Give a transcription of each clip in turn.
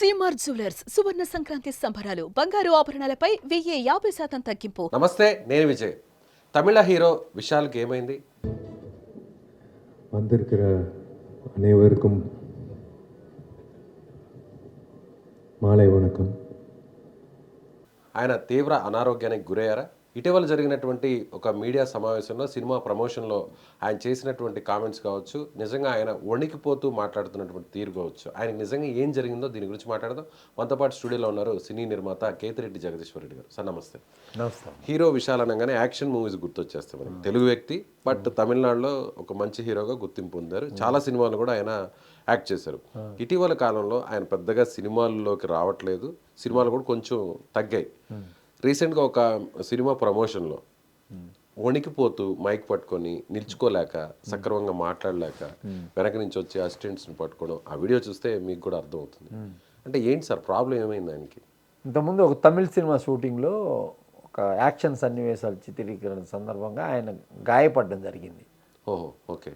CMR jewellers సువర్ణ సంక్రాంతి సంబరాలు బంగారు ఆభరణాలపై 1050% తగ్గింపు. నమస్తే, నేను విజయ్. తమిళ హీరో విశాల్కి ఏమైంది? வந்திருக்கிற அனைவருக்கும் மாலை வணக்கம். ఆయన తీవ్ర అనారోగ్యానికి గురయ్యారా? ఇటీవల జరిగినటువంటి ఒక మీడియా సమావేశంలో సినిమా ప్రమోషన్లో ఆయన చేసినటువంటి కామెంట్స్ కావచ్చు, నిజంగా ఆయన వణికిపోతూ మాట్లాడుతున్నటువంటి తీరు కావచ్చు, ఆయనకు నిజంగా ఏం జరిగిందో దీని గురించి మాట్లాడదాం. మనతో పాటు స్టూడియోలో ఉన్నారు సినీ నిర్మాత కేతిరెడ్డి జగదీశ్వర్ రెడ్డి గారు. సార్ నమస్తే. నమస్తే. హీరో విశాల్ అనగానే యాక్షన్ మూవీస్ గుర్తొచ్చేస్తాయి మనకి. తెలుగు వ్యక్తి, బట్ తమిళనాడులో ఒక మంచి హీరోగా గుర్తింపు పొందారు. చాలా సినిమాలు కూడా ఆయన యాక్ట్ చేశారు. ఇటీవల కాలంలో ఆయన పెద్దగా సినిమాల్లోకి రావట్లేదు, సినిమాలు కూడా కొంచెం తగ్గాయి. రీసెంట్గా ఒక సినిమా ప్రమోషన్లో వణికిపోతూ మైక్ పట్టుకొని నిల్చుకోలేక, సక్రమంగా మాట్లాడలేక, వెనక నుంచి వచ్చి అసిస్టెంట్స్ని పట్టుకోవడం, ఆ వీడియో చూస్తే మీకు కూడా అర్థమవుతుంది. అంటే ఏంటి సార్ ప్రాబ్లం ఏమైంది ఆయనకి? ఇంతకుముందు ఒక తమిళ సినిమా షూటింగ్లో ఒక యాక్షన్ సన్నివేశాలు చిత్రీకరణ సందర్భంగా ఆయన గాయపడడం జరిగింది. ఓహో, ఓకే.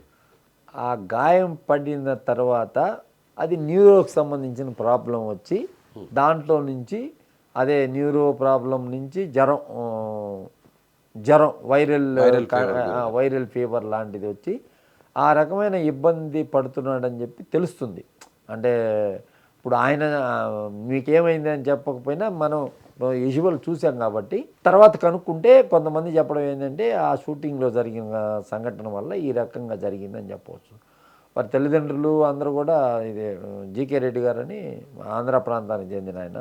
ఆ గాయం పడిన తర్వాత అది న్యూరోకి సంబంధించిన ప్రాబ్లం వచ్చి, దాంట్లో నుంచి అదే న్యూరో ప్రాబ్లం నుంచి జ్వరం వైరల్ ఫీవర్ లాంటిది వచ్చి ఆ రకమైన ఇబ్బంది పడుతున్నాడని చెప్పి తెలుస్తుంది. అంటే ఇప్పుడు ఆయన మీకేమైంది అని చెప్పకపోయినా మనం విజువల్ చూసాం కాబట్టి తర్వాత కనుక్కుంటే కొంతమంది చెప్పడం ఏంటంటే ఆ షూటింగ్లో జరిగిన సంఘటన వల్ల ఈ రకంగా జరిగిందని చెప్పవచ్చు. వారి తల్లిదండ్రులు అందరూ కూడా ఇది జీకే రెడ్డి గారని ఆంధ్ర ప్రాంతానికి చెందిన ఆయన.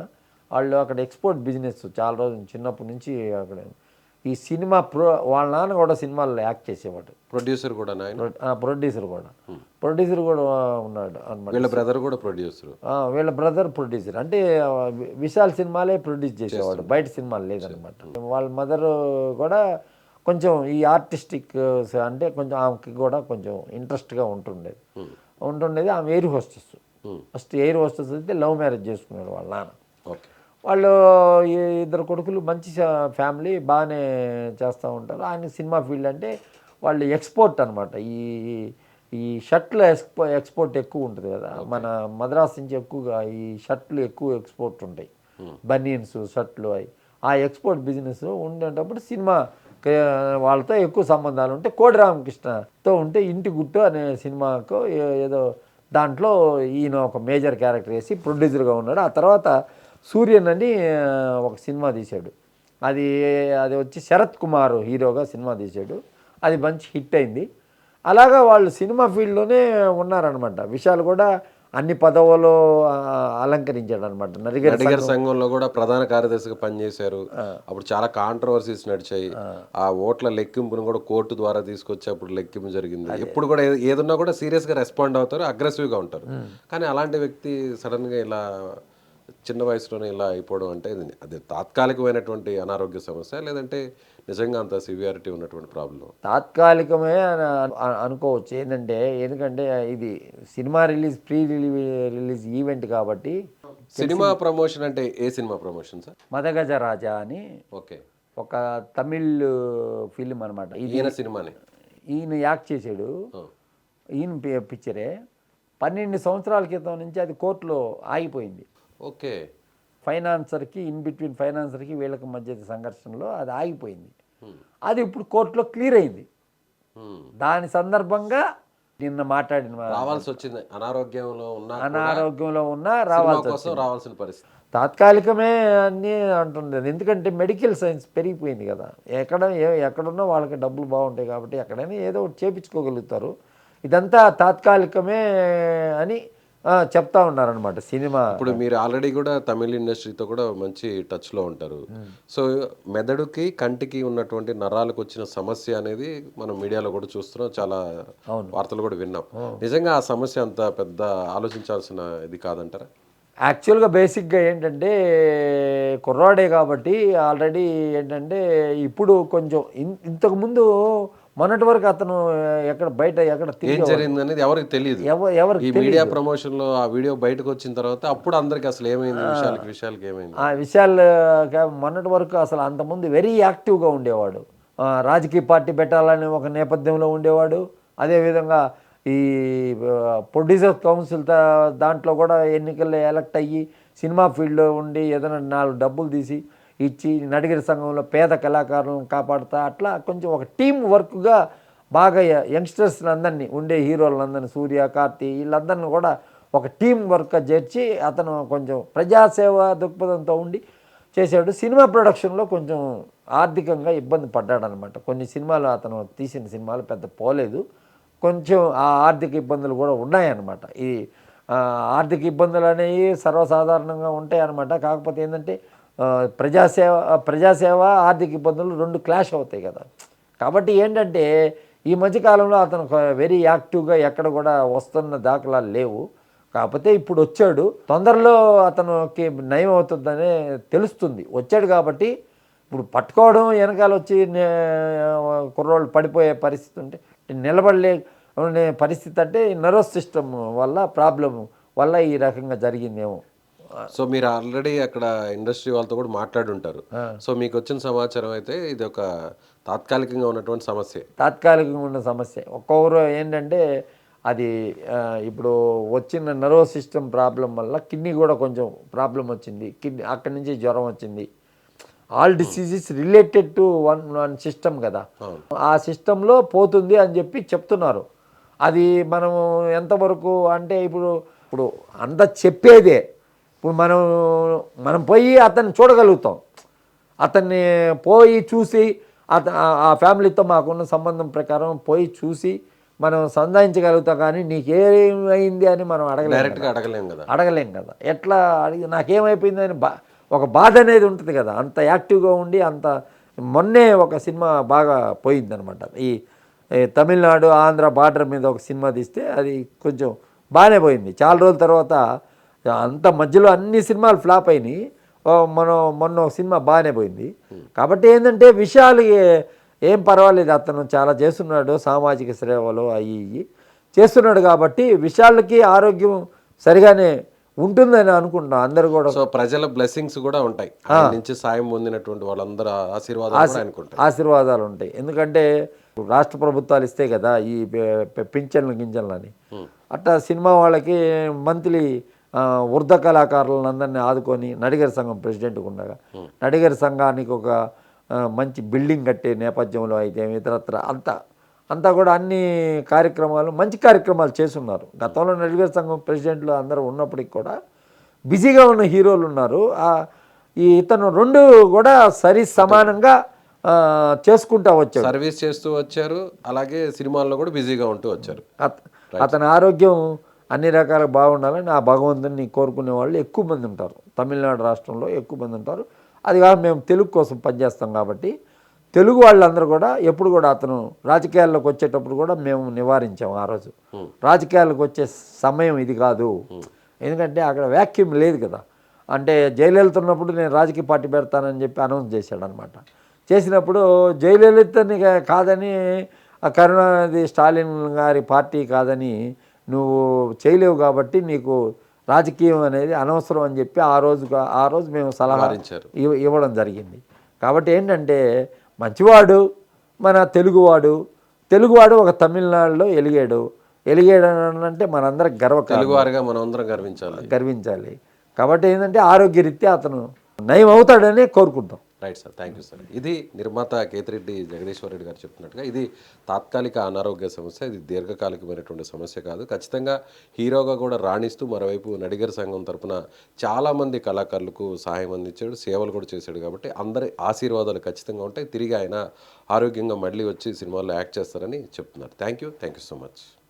వాళ్ళు అక్కడ ఎక్స్పోర్ట్ బిజినెస్ చాలా రోజులు చిన్నప్పటి నుంచి అక్కడ ఈ సినిమా వాళ్ళ నాన్న కూడా సినిమాల్లో యాక్ట్ చేసేవాడు. ప్రొడ్యూసర్ కూడా ప్రొడ్యూసర్ కూడా ఉన్నాడు అనమాట. వీళ్ళ బ్రదర్ కూడా ప్రొడ్యూసర్. వీళ్ళ బ్రదర్ ప్రొడ్యూసర్ అంటే విశాల్ సినిమాలే ప్రొడ్యూస్ చేసేవాడు, బయట సినిమాలు లేదనమాట. వాళ్ళ మదర్ కూడా కొంచెం ఈ ఆర్టిస్టిక్ అంటే కొంచెం ఆమెకి కూడా కొంచెం ఇంట్రెస్ట్గా ఉంటుండేది. ఆమె air hostess. First air hostess అయితే లవ్ మ్యారేజ్ చేసుకున్నాడు వాళ్ళ నాన్న. వాళ్ళు ఇద్దరు కొడుకులు, మంచి ఫ్యామిలీ, బాగానే చేస్తూ ఉంటారు. ఆయన సినిమా ఫీల్డ్ అంటే వాళ్ళు ఎక్స్పోర్ట్ అనమాట. ఈ షర్ట్లు ఎక్స్పోర్ట్ ఎక్కువ ఉంటుంది కదా, మన మద్రాస్ నుంచి ఎక్కువగా ఈ షర్ట్లు ఎక్కువ ఎక్స్పోర్ట్ ఉంటాయి, బనియన్స్ షర్ట్లు అవి. ఆ ఎక్స్పోర్ట్ బిజినెస్ ఉండేటప్పుడు సినిమా వాళ్ళతో ఎక్కువ సంబంధాలు ఉంటే కోడి రామకృష్ణతో ఉంటే ఇంటి గుట్టు అనే సినిమాకు ఏదో దాంట్లో ఈయన ఒక మేజర్ క్యారెక్టర్ వేసి ప్రొడ్యూసర్గా ఉన్నాడు. ఆ తర్వాత సూర్యన్ అని ఒక సినిమా తీశాడు. అది వచ్చి శరత్ కుమార్ హీరోగా సినిమా తీశాడు. అది మంచి హిట్ అయింది. అలాగా వాళ్ళు సినిమా ఫీల్డ్లోనే ఉన్నారనమాట. విశాల్ కూడా అన్ని పదవులు అలంకరించాడు అనమాట. నడిగర్ సంఘంలో కూడా ప్రధాన కార్యదర్శిగా పనిచేశారు. అప్పుడు చాలా కాంట్రవర్సీస్ నడిచాయి. ఆ ఓట్ల లెక్కింపును కూడా కోర్టు ద్వారా తీసుకొచ్చి అప్పుడు లెక్కింపు జరిగింది. ఎప్పుడు కూడా ఏదన్నా కూడా సీరియస్గా రెస్పాండ్ అవుతారు, అగ్రెసివ్గా ఉంటారు. కానీ అలాంటి వ్యక్తి సడన్గా ఇలా చిన్న వయసులోనే ఇలా అయిపోవడం అంటే అది తాత్కాలికమైనటువంటి అనారోగ్య సమస్య, లేదంటే నిజంగా అంత సివియారిటీ ఉన్నటువంటి ప్రాబ్లం? తాత్కాలికమే అనుకోవచ్చు. ఎందుకంటే ఇది సినిమా ప్రీ రిలీజ్ ఈవెంట్ కాబట్టి. సినిమా ప్రమోషన్ అంటే ఏ సినిమా ప్రమోషన్ సార్? మదగజ రాజా అని ఓకే, ఒక తమిళ్ ఫిలిం అనమాట. ఈయన సినిమానే ఈయన యాక్ట్ చేశాడు. ఈయన పిక్చరే 12 సంవత్సరాల క్రితం నుంచి అది కోర్టులో ఆగిపోయింది. ఓకే. ఫైనాన్సర్కి బిట్వీన్ ఫైనాన్సర్కి వీళ్ళకి మధ్య సంఘర్షణలో అది ఆగిపోయింది. అది ఇప్పుడు కోర్టులో క్లియర్ అయింది. దాని సందర్భంగా నిన్న రావాల్సి వచ్చింది. అనారోగ్యంలో ఉన్నా రావాల్సిన పరిస్థితి. తాత్కాలికమే అని అంటున్నది. ఎందుకంటే మెడికల్ సైన్స్ పెరిగిపోయింది కదా. ఎక్కడున్నా వాళ్ళకి డబ్బులు బాగుంటాయి కాబట్టి ఎక్కడైనా ఏదో ఒకటి చేపించుకోగలుగుతారు. ఇదంతా తాత్కాలికమే అని చెప్తా ఉన్నారనమాట సినిమా. ఇప్పుడు మీరు ఆల్రెడీ కూడా తమిళ ఇండస్ట్రీతో కూడా మంచి టచ్లో ఉంటారు. సో మెదడుకి కంటికి ఉన్నటువంటి నరాలకు వచ్చిన సమస్య అనేది మనం మీడియాలో కూడా చూస్తున్నాం, చాలా వార్తలు కూడా విన్నాం. నిజంగా ఆ సమస్య అంత పెద్ద ఆలోచించాల్సిన ఇది కాదంటారా? యాక్చువల్గా బేసిక్గా ఏంటంటే కుర్రాడే కాబట్టి ఆల్రెడీ ఏంటంటే ఇప్పుడు కొంచెం ఇంతకుముందు మొన్నటి వరకు అతను ఎక్కడ జరిగింది ఎవరికి తెలియదు. ఈ మీడియా ప్రమోషన్ లో ఆ వీడియో బయటకు వచ్చిన తర్వాత అప్పుడు అందరికి అసలు ఏమైంది, విశాల్కి ఏమైంది? ఆ విశాల్ మొన్నటి వరకు అసలు అంతకుముందు వెరీ యాక్టివ్గా ఉండేవాడు. రాజకీయ పార్టీ పెట్టాలని ఒక నేపథ్యంలో ఉండేవాడు. అదేవిధంగా ఈ ప్రొడ్యూసర్ కౌన్సిల్ దాంట్లో కూడా ఎన్నికల్లో ఎలక్ట్ అయ్యి సినిమా ఫీల్డ్లో ఉండి ఏదైనా 4 డబ్బులు తీసి ఇచ్చి నడిగరి సంఘంలో పేద కళాకారులను కాపాడుతా అట్లా కొంచెం ఒక టీం వర్క్గా బాగా యంగ్స్టర్స్ అందరినీ ఉండే హీరోలందరినీ సూర్య కార్తీ వీళ్ళందరినీ కూడా ఒక టీం వర్క్గా చేర్చి అతను కొంచెం ప్రజాసేవ దృక్పథంతో ఉండి చేశాడు. సినిమా ప్రొడక్షన్లో కొంచెం ఆర్థికంగా ఇబ్బంది పడ్డాడనమాట. కొన్ని సినిమాలు అతను తీసిన సినిమాలు పెద్ద పోలేదు, కొంచెం ఆ ఆర్థిక ఇబ్బందులు కూడా ఉన్నాయన్నమాట. ఈ ఆర్థిక ఇబ్బందులు అనేవి సర్వసాధారణంగా ఉంటాయన్నమాట. కాకపోతే ఏంటంటే ప్రజాసేవ ఆర్థిక ఇబ్బందులు 2 క్లాష్ అవుతాయి కదా. కాబట్టి ఏంటంటే ఈ మధ్యకాలంలో అతను వెరీ యాక్టివ్గా ఎక్కడ కూడా వస్తున్న దాఖలాలు లేవు. కాకపోతే ఇప్పుడు వచ్చాడు, తొందరలో అతనికి నయం అవుతుందనే తెలుస్తుంది. వచ్చాడు కాబట్టి ఇప్పుడు పట్టుకోవడం వెనకాల వచ్చి కుర్రోళ్ళు పడిపోయే పరిస్థితి ఉంటే నిలబడలే పరిస్థితి అంటే నర్వస్ సిస్టమ్ వల్ల ప్రాబ్లం వల్ల ఈ రకంగా జరిగిందేమో. సో మీరు ఆల్రెడీ అక్కడ ఇండస్ట్రీ వాళ్ళతో కూడా మాట్లాడి ఉంటారు. సో మీకు వచ్చిన సమాచారం అయితే ఇది ఒక తాత్కాలికంగా ఉన్నటువంటి సమస్య. తాత్కాలికంగా ఉన్న సమస్య. ఒక్కొక్కరు ఏంటంటే అది ఇప్పుడు వచ్చిన నర్వస్ సిస్టమ్ ప్రాబ్లం వల్ల కిడ్నీ కూడా కొంచెం ప్రాబ్లం వచ్చింది. అక్కడి నుంచి జ్వరం వచ్చింది. All diseases related to one system కదా, ఆ సిస్టంలో పోతుంది అని చెప్పి చెప్తున్నారు. అది మనము ఎంతవరకు అంటే ఇప్పుడు అంత చెప్పేదే. ఇప్పుడు మనం పోయి అతన్ని చూడగలుగుతాం, అతన్ని పోయి చూసి ఆ ఫ్యామిలీతో మాకున్న సంబంధం ప్రకారం పోయి చూసి మనం సంధానించగలుగుతాం. కానీ నీకేమైంది అని మనం అడగలేం కదా. ఎట్లా అడిగి నాకేమైపోయిందని ఒక బాధ అనేది ఉంటుంది కదా. అంత యాక్టివ్గా ఉండి అంత మొన్నే ఒక సినిమా బాగా పోయిందనమాట. ఈ తమిళనాడు ఆంధ్ర బార్డర్ మీద ఒక సినిమా తీస్తే అది కొంచెం బాగానే పోయింది. చాలా రోజుల తర్వాత అంత మధ్యలో అన్ని సినిమాలు ఫ్లాప్ అయినాయి, మొన్న ఒక సినిమా బాగానే పోయింది. కాబట్టి ఏంటంటే విషయాలు ఏం పర్వాలేదు, అతను చాలా చేస్తున్నాడు, సామాజిక సేవలు అవి చేస్తున్నాడు. కాబట్టి విషయాలకి ఆరోగ్యం సరిగానే ఉంటుందని అనుకుంటున్నాం అందరు కూడా. సో ప్రజల బ్లెస్సింగ్స్ కూడా ఉంటాయి, నుంచి సాయం పొందినటువంటి వాళ్ళందరూ ఆశీర్వాదాలు ఉంటాయి. ఎందుకంటే రాష్ట్ర ప్రభుత్వాలు ఇస్తే కదా ఈ పింఛన్లు అని. అట్లా సినిమా వాళ్ళకి మంత్లీ వృద్ధ కళాకారులను అందరినీ ఆదుకొని నడిగరి సంఘం ప్రెసిడెంట్గా ఉండగా నడిగరి సంఘానికి ఒక మంచి బిల్డింగ్ కట్టే నేపథ్యంలో అయితే ఇతరత్ర అంతా కూడా అన్ని కార్యక్రమాలు మంచి కార్యక్రమాలు చేస్తున్నారు. గతంలో నడిగరి సంఘం ప్రెసిడెంట్లు అందరూ ఉన్నప్పటికి కూడా బిజీగా ఉన్న హీరోలు ఉన్నారు. ఇతను 2 కూడా సరి సమానంగా చేసుకుంటూ వచ్చారు, సర్వీస్ చేస్తూ వచ్చారు, అలాగే సినిమాల్లో కూడా బిజీగా ఉంటూ వచ్చారు. అతని ఆరోగ్యం అన్ని రకాలుగా బాగుండాలని ఆ భగవంతుని కోరుకునే వాళ్ళు ఎక్కువ మంది ఉంటారు. తమిళనాడు రాష్ట్రంలో ఎక్కువ మంది ఉంటారు. అది కాదు, మేము తెలుగు కోసం పనిచేస్తాం కాబట్టి తెలుగు వాళ్ళందరూ కూడా ఎప్పుడు కూడా అతను రాజకీయాల్లోకి వచ్చేటప్పుడు కూడా మేము నివారించాము. ఆ రోజు రాజకీయాలకు వచ్చే సమయం ఇది కాదు, ఎందుకంటే అక్కడ వ్యాక్యూమ్ లేదు కదా. అంటే జయలలిత ఉన్నప్పుడు నేను రాజకీయ పార్టీ పెడతానని చెప్పి అనౌన్స్ చేశాడు అనమాట. చేసినప్పుడు జయలలితని కాదని కరుణానిధి స్టాలిన్ గారి పార్టీ కాదని నువ్వు చేయలేవు కాబట్టి నీకు రాజకీయం అనేది అనవసరం అని చెప్పి ఆ రోజు మేము సలహా ఇవ్వడం జరిగింది. కాబట్టి ఏంటంటే మంచివాడు మన తెలుగువాడు ఒక తమిళనాడులో ఎలిగాడు అంటే మనందరం తెలుగువారిగా మనందరం గర్వించాలి. కాబట్టి ఏంటంటే ఆరోగ్యరీత్యా అతను నయం అవుతాడని కోరుకుంటాం. Right sir, thank you sir. ఇది నిర్మాత కేతిరెడ్డి జగదీశ్వర్ రెడ్డి గారు చెప్తున్నట్టుగా ఇది తాత్కాలిక అనారోగ్య సమస్య, ఇది దీర్ఘకాలికమైనటువంటి సమస్య కాదు. ఖచ్చితంగా హీరోగా కూడా రాణిస్తూ మరోవైపు నడిగర్ సంఘం తరపున చాలామంది కళాకారులకు సహాయం అందించాడు, సేవలు కూడా చేశాడు. కాబట్టి అందరి ఆశీర్వాదాలు ఖచ్చితంగా ఉంటాయి. తిరిగి ఆయన ఆరోగ్యంగా మళ్ళీ వచ్చి సినిమాల్లో యాక్ట్ చేస్తారని చెప్తున్నారు. Thank you so much.